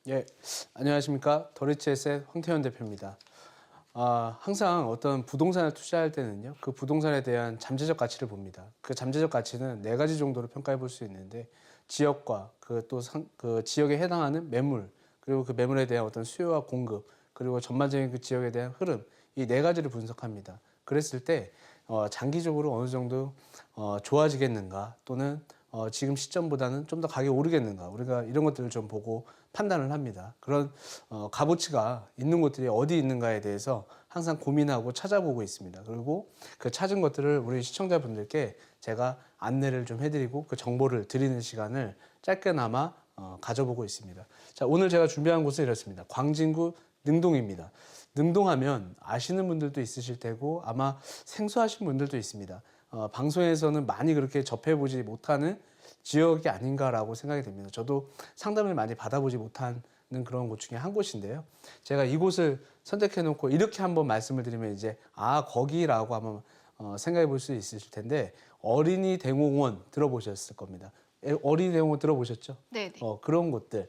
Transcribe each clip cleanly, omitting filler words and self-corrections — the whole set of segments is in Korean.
예, 안녕하십니까. 더리치에셋 황태현 대표입니다. 항상 어떤 부동산을 투자할 때는요, 그 부동산에 대한 잠재적 가치를 봅니다. 그 잠재적 가치는 네 가지 정도로 평가해 볼 수 있는데, 지역과 그 지역에 해당하는 매물, 그리고 그 매물에 대한 어떤 수요와 공급, 그리고 전반적인 그 지역에 대한 흐름, 이 네 가지를 분석합니다. 그랬을 때, 장기적으로 어느 정도 좋아지겠는가, 또는 지금 시점보다는 좀 더 가격이 오르겠는가, 우리가 이런 것들을 좀 보고 판단을 합니다. 그런 값어치가 있는 곳들이 어디 있는가에 대해서 항상 고민하고 찾아보고 있습니다. 그리고 그 찾은 것들을 우리 시청자분들께 제가 안내를 좀 해드리고 그 정보를 드리는 시간을 짧게나마 가져보고 있습니다. 자, 오늘 제가 준비한 곳은 이렇습니다. 광진구 능동입니다. 능동하면 아시는 분들도 있으실 테고 아마 생소하신 분들도 있습니다. 방송에서는 많이 그렇게 접해보지 못하는 지역이 아닌가라고 생각이 됩니다. 저도 상담을 많이 받아보지 못하는 그런 곳 중에 한 곳인데요. 제가 이곳을 선택해 놓고 이렇게 한번 말씀을 드리면 이제 거기라고 한번 생각해 볼 수 있으실 텐데, 어린이 대공원 들어보셨을 겁니다. 어린이 대공원 들어보셨죠? 네네. 그런 곳들.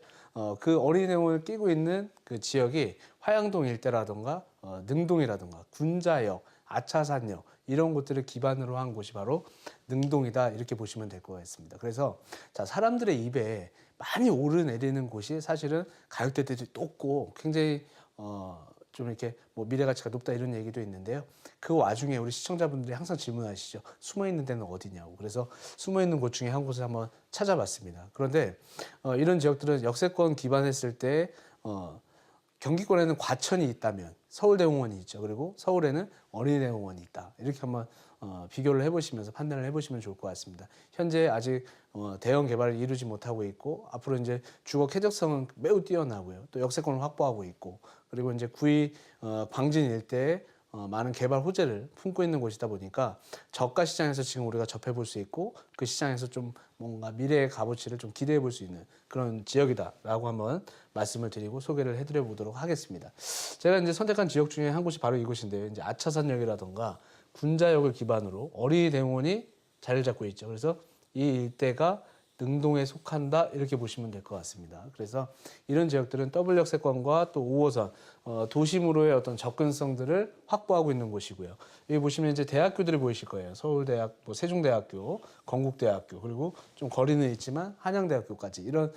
그 어린이 대공원을 끼고 있는 그 지역이 화양동 일대라던가 능동이라던가 군자역, 아차산역 이런 곳들을 기반으로 한 곳이 바로 능동이다, 이렇게 보시면 될 것 같습니다. 그래서 자, 사람들의 입에 많이 오르내리는 곳이 사실은 가격대들이 높고 굉장히 좀 이렇게 뭐 미래 가치가 높다 이런 얘기도 있는데요. 그 와중에 우리 시청자분들이 항상 질문하시죠. 숨어 있는 데는 어디냐고. 그래서 숨어 있는 곳 중에 한 곳을 한번 찾아봤습니다. 그런데 이런 지역들은 역세권 기반했을 때 경기권에는 과천이 있다면 서울대공원이 있죠. 그리고 서울에는 어린이대공원이 있다. 이렇게 한번 비교를 해보시면서 판단을 해보시면 좋을 것 같습니다. 현재 아직 대형 개발을 이루지 못하고 있고, 앞으로 이제 주거 쾌적성은 매우 뛰어나고요. 또 역세권을 확보하고 있고, 그리고 이제 구의 광진 일대에 많은 개발 호재를 품고 있는 곳이다 보니까 저가 시장에서 지금 우리가 접해볼 수 있고, 그 시장에서 좀 뭔가 미래의 값어치를 좀 기대해 볼 수 있는 그런 지역이다라고 한번 말씀을 드리고 소개를 해드려 보도록 하겠습니다. 제가 이제 선택한 지역 중에 한 곳이 바로 이곳인데요. 이제 아차산역이라던가 군자역을 기반으로 어린이대공원이 자리를 잡고 있죠. 그래서 이 일대가 능동에 속한다, 이렇게 보시면 될 것 같습니다. 그래서 이런 지역들은 더블 역세권과 또 5호선 도심으로의 어떤 접근성들을 확보하고 있는 곳이고요. 여기 보시면 이제 대학교들이 보이실 거예요. 서울대학, 뭐 세종대학교, 건국대학교, 그리고 좀 거리는 있지만 한양대학교까지 이런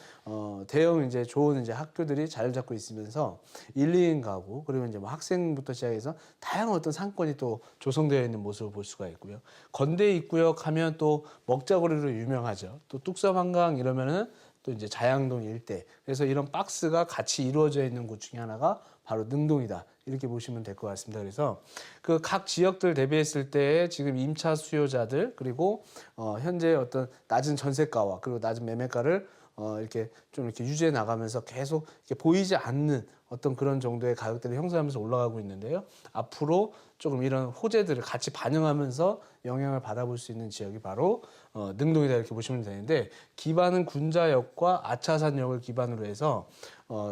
대형 이제 좋은 이제 학교들이 자리를 잡고 있으면서 1, 2인 가구, 그리고 이제 뭐 학생부터 시작해서 다양한 어떤 상권이 또 조성되어 있는 모습을 볼 수가 있고요. 건대 입구역 하면 또 먹자거리로 유명하죠. 또 뚝섬 한강 이러면은 또 이제 자양동 일대. 그래서 이런 박스가 같이 이루어져 있는 곳 중에 하나가 바로 능동이다, 이렇게 보시면 될 것 같습니다. 그래서 그 각 지역들 대비했을 때 지금 임차 수요자들, 그리고 현재 어떤 낮은 전세가와 그리고 낮은 매매가를 이렇게 좀 이렇게 유지해 나가면서 계속 이렇게 보이지 않는 어떤 그런 정도의 가격대를 형성하면서 올라가고 있는데요. 앞으로 조금 이런 호재들을 같이 반영하면서 영향을 받아볼 수 있는 지역이 바로 능동이다, 이렇게 보시면 되는데, 기반은 군자역과 아차산역을 기반으로 해서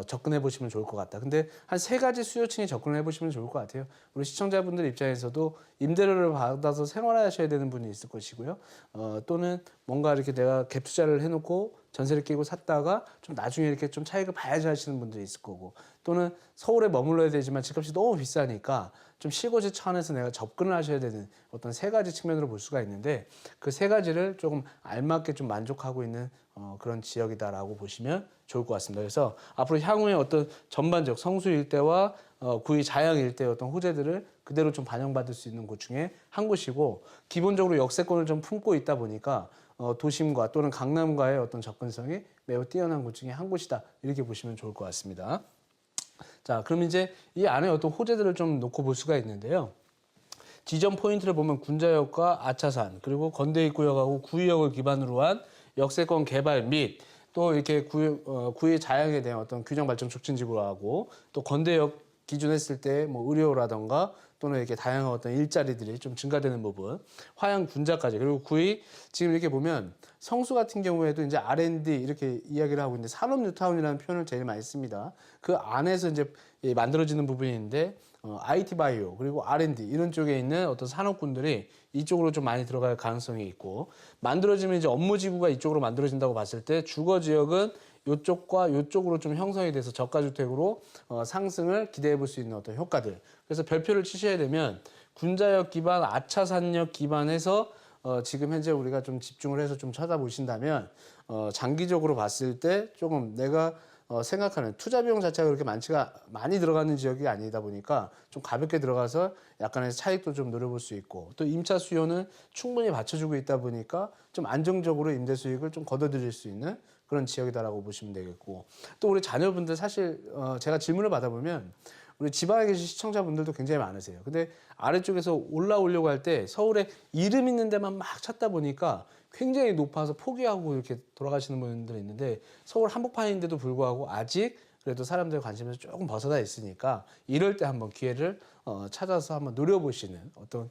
접근해 보시면 좋을 것 같다. 근데 한 세 가지 수요층에 접근을 해 보시면 좋을 것 같아요. 우리 시청자분들 입장에서도 임대료를 받아서 생활하셔야 되는 분이 있을 것이고요. 또는 뭔가 이렇게 내가 갭 투자를 해놓고 전세를 끼고 샀다가 좀 나중에 이렇게 좀 차익을 봐야지 하시는 분들이 있을 거고, 또는 서울에 머물러야 되지만 집값이 너무 비싸니까 좀 시고지 차원에서 내가 접근을 하셔야 되는 어떤 세 가지 측면으로 볼 수가 있는데, 그 세 가지를 조금 알맞게 좀 만족하고 있는 그런 지역이다라고 보시면 좋을 것 같습니다. 그래서 앞으로 향후에 어떤 전반적 성수 일대와 구의 자양 일대의 어떤 호재들을 그대로 좀 반영받을 수 있는 곳 중에 한 곳이고, 기본적으로 역세권을 좀 품고 있다 보니까 도심과 또는 강남과의 어떤 접근성이 매우 뛰어난 곳 중에 한 곳이다, 이렇게 보시면 좋을 것 같습니다. 자, 그럼 이제 이 안에 어떤 호재들을 좀 놓고 볼 수가 있는데요. 지점 포인트를 보면 군자역과 아차산, 그리고 건대입구역하고 구의역을 기반으로 한 역세권 개발 및 또 이렇게 구의 자양에 대한 어떤 균형 발전 촉진 지구로 하고, 또 건대역 기준했을 때 뭐 의료라던가 또는 이렇게 다양한 어떤 일자리들이 좀 증가되는 부분, 화양 군자까지, 그리고 구의 지금 이렇게 보면 성수 같은 경우에도 이제 R&D 이렇게 이야기를 하고 있는데, 산업 뉴타운이라는 표현을 제일 많이 씁니다. 그 안에서 이제 만들어지는 부분인데 IT 바이오 그리고 R&D 이런 쪽에 있는 어떤 산업군들이 이쪽으로 좀 많이 들어갈 가능성이 있고, 만들어지면 이제 업무 지구가 이쪽으로 만들어진다고 봤을 때 주거 지역은 요쪽과 요쪽으로 좀 형성이 돼서 저가주택으로 상승을 기대해 볼 수 있는 어떤 효과들. 그래서 별표를 치셔야 되면 군자역 기반, 아차산역 기반에서 지금 현재 우리가 좀 집중을 해서 좀 찾아보신다면 장기적으로 봤을 때 조금 내가 생각하는 투자 비용 자체가 그렇게 많이 들어가는 지역이 아니다 보니까 좀 가볍게 들어가서 약간의 차익도 좀 노려볼 수 있고, 또 임차 수요는 충분히 받쳐주고 있다 보니까 좀 안정적으로 임대 수익을 좀 거둬들일 수 있는 그런 지역이다라고 보시면 되겠고, 또 우리 자녀분들 사실 제가 질문을 받아보면 우리 지방에 계신 시청자분들도 굉장히 많으세요. 근데 아래쪽에서 올라오려고 할 때 서울에 이름 있는 데만 막 찾다 보니까 굉장히 높아서 포기하고 이렇게 돌아가시는 분들이 있는데, 서울 한복판인데도 불구하고 아직 그래도 사람들의 관심에서 조금 벗어나 있으니까 이럴 때 한번 기회를 찾아서 한번 노려보시는 어떤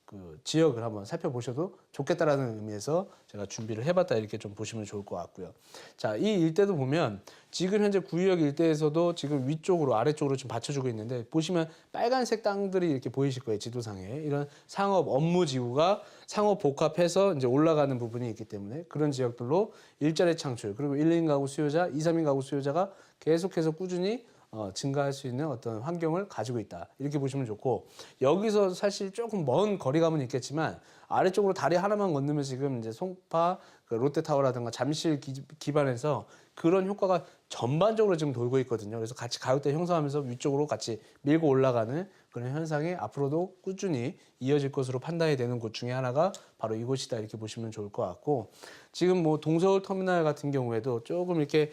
그 지역을 한번 살펴보셔도 좋겠다라는 의미에서 제가 준비를 해봤다, 이렇게 좀 보시면 좋을 것 같고요. 자, 이 일대도 보면 지금 현재 구의역 일대에서도 지금 위쪽으로 아래쪽으로 좀 받쳐주고 있는데, 보시면 빨간색 땅들이 이렇게 보이실 거예요. 지도상에 이런 상업 업무 지구가 상업 복합해서 이제 올라가는 부분이 있기 때문에 그런 지역들로 일자리 창출, 그리고 1인 가구 수요자, 2, 3인 가구 수요자가 계속해서 꾸준히 증가할 수 있는 어떤 환경을 가지고 있다, 이렇게 보시면 좋고, 여기서 사실 조금 먼 거리감은 있겠지만 아래쪽으로 다리 하나만 건너면 지금 이제 송파, 그 롯데타워라든가 잠실 기반에서 그런 효과가 전반적으로 지금 돌고 있거든요. 그래서 같이 가격대 형성하면서 위쪽으로 같이 밀고 올라가는 그런 현상이 앞으로도 꾸준히 이어질 것으로 판단이 되는 곳 중에 하나가 바로 이곳이다, 이렇게 보시면 좋을 것 같고, 지금 뭐 동서울 터미널 같은 경우에도 조금 이렇게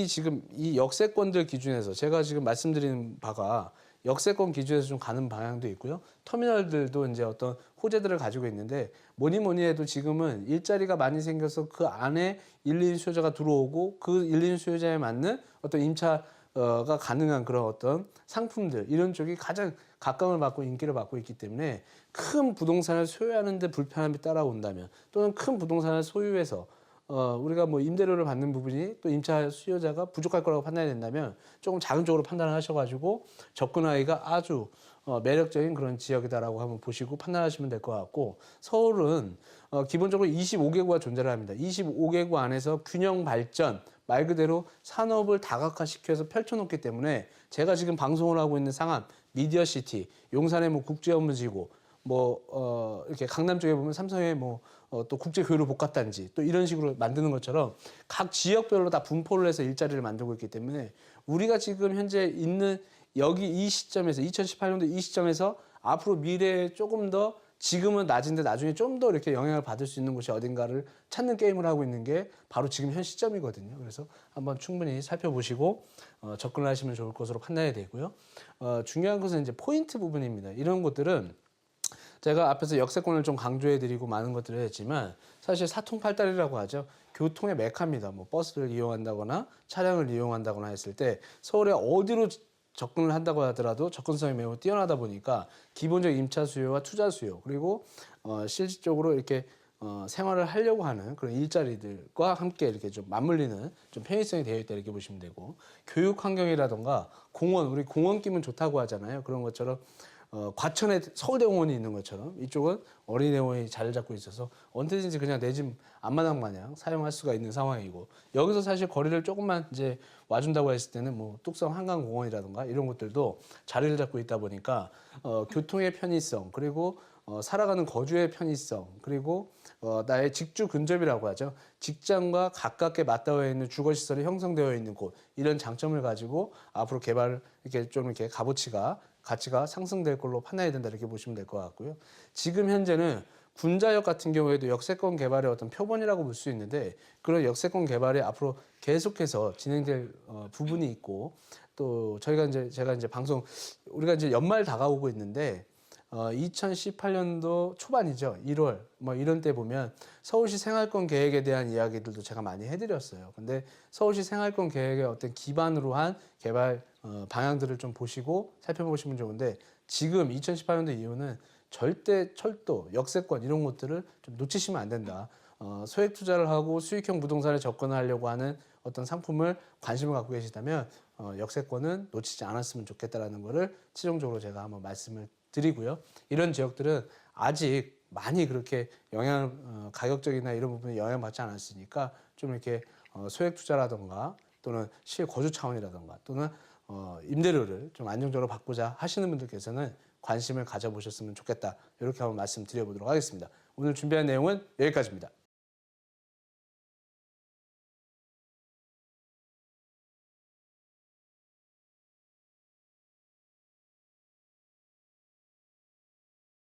지금 이 역세권들 기준에서 제가 지금 말씀드리는 바가 역세권 기준에서 좀 가는 방향도 있고요. 터미널들도 이제 어떤 호재들을 가지고 있는데, 뭐니 해도 지금은 일자리가 많이 생겨서 그 안에 1, 2인 수요자가 들어오고 그 1, 2인 수요자에 맞는 어떤 임차가 가능한 그런 어떤 상품들, 이런 쪽이 가장 각광을 받고 인기를 받고 있기 때문에 큰 부동산을 소유하는 데 불편함이 따라온다면, 또는 큰 부동산을 소유해서 우리가 뭐 임대료를 받는 부분이 또 임차 수요자가 부족할 거라고 판단이 된다면 조금 작은 쪽으로 판단을 하셔가지고 접근하기가 아주 매력적인 그런 지역이다라고 한번 보시고 판단하시면 될 것 같고, 서울은 기본적으로 25개구가 존재를 합니다. 25개구 안에서 균형 발전, 말 그대로 산업을 다각화시켜서 펼쳐놓기 때문에 제가 지금 방송을 하고 있는 상암, 미디어시티, 용산의 뭐 국제업무지구, 이렇게 강남 쪽에 보면 삼성의 또 국제교류복합단지, 또 이런 식으로 만드는 것처럼 각 지역별로 다 분포를 해서 일자리를 만들고 있기 때문에 우리가 지금 현재 있는 여기 이 시점에서 2018년도 이 시점에서 앞으로 미래에 조금 더, 지금은 낮은데 나중에 좀 더 이렇게 영향을 받을 수 있는 곳이 어딘가를 찾는 게임을 하고 있는 게 바로 지금 현 시점이거든요. 그래서 한번 충분히 살펴보시고 접근을 하시면 좋을 것으로 판단이 되고요. 중요한 것은 이제 포인트 부분입니다. 이런 것들은 제가 앞에서 역세권을 좀 강조해드리고 많은 것들을 했지만 사실 사통팔달이라고 하죠. 교통의 메카입니다. 뭐 버스를 이용한다거나 차량을 이용한다거나 했을 때 서울에 어디로 접근을 한다고 하더라도 접근성이 매우 뛰어나다 보니까 기본적 임차 수요와 투자 수요, 그리고 실질적으로 이렇게 생활을 하려고 하는 그런 일자리들과 함께 이렇게 좀 맞물리는 좀 편의성이 되어 있다, 이렇게 보시면 되고, 교육 환경이라던가 공원, 우리 공원 끼면 좋다고 하잖아요. 그런 것처럼 과천에 서울대공원이 있는 것처럼 이쪽은 어린이대공원이 자리를 잡고 있어서 언제든지 그냥 내 집 앞마당 마냥 사용할 수가 있는 상황이고, 여기서 사실 거리를 조금만 이제 와준다고 했을 때는 뭐 뚝섬 한강공원이라든가 이런 것들도 자리를 잡고 있다 보니까 교통의 편의성, 그리고 살아가는 거주의 편의성, 그리고 나의 직주 근접이라고 하죠. 직장과 가깝게 맞닿아 있는 주거시설이 형성되어 있는 곳, 이런 장점을 가지고 앞으로 개발, 이렇게 좀 이렇게 가치가 상승될 걸로 판단이 된다, 이렇게 보시면 될 것 같고요. 지금 현재는 군자역 같은 경우에도 역세권 개발의 어떤 표본이라고 볼 수 있는데, 그런 역세권 개발이 앞으로 계속해서 진행될 부분이 있고, 또 제가 이제 방송, 우리가 이제 연말 다가오고 있는데 2018년도 초반이죠. 1월 뭐 이런 때 보면 서울시 생활권 계획에 대한 이야기들도 제가 많이 해드렸어요. 근데 서울시 생활권 계획의 어떤 기반으로 한 개발 방향들을 좀 보시고 살펴보시면 좋은데, 지금 2018년도 이후는 절대 철도, 역세권 이런 것들을 좀 놓치시면 안 된다. 소액 투자를 하고 수익형 부동산에 접근하려고 하는 어떤 상품을 관심을 갖고 계시다면 역세권은 놓치지 않았으면 좋겠다라는 거를 최종적으로 제가 한번 말씀을 드리고요. 이런 지역들은 아직 많이 그렇게 가격적이나 이런 부분에 영향받지 않았으니까 좀 이렇게 소액 투자라든가 또는 실거주 차원이라든가 또는 임대료를 좀 안정적으로 받고자 하시는 분들께서는 관심을 가져보셨으면 좋겠다. 이렇게 한번 말씀드려보도록 하겠습니다. 오늘 준비한 내용은 여기까지입니다.